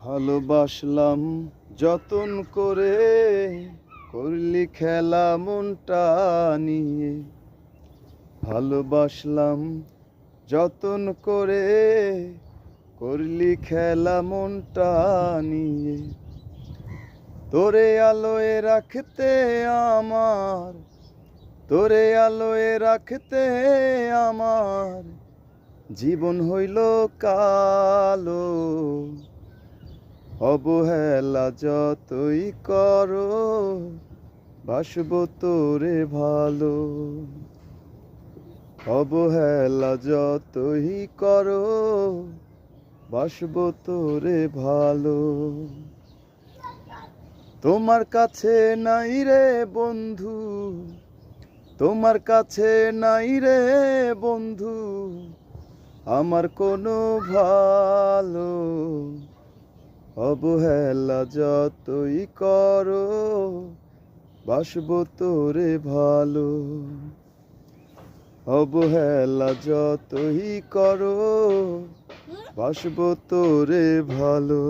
ভালোবাসলাম যতন করে, করলি খেলা মনটা নিয়ে। ভালোবাসলাম যতন করে, করলি খেলা মনটা নিয়ে। তোরে আলোয় রাখতে আমার, তোরে আলোয় রাখতে আমার জীবন হইল কালো। অবহেলা যতই করো, বাসবো তোরে ভালো। অবহেলা যতই করো, বাসবো তোরে ভালো। তোমার কাছে নাই রে বন্ধু, তোমার কাছে নাই রে বন্ধু আমার কোনো ভালো। অবহেলা যতই করো, বাসবো তোরে ভালো। অবহেলা যতই করো, বাসবো তোরে ভালো।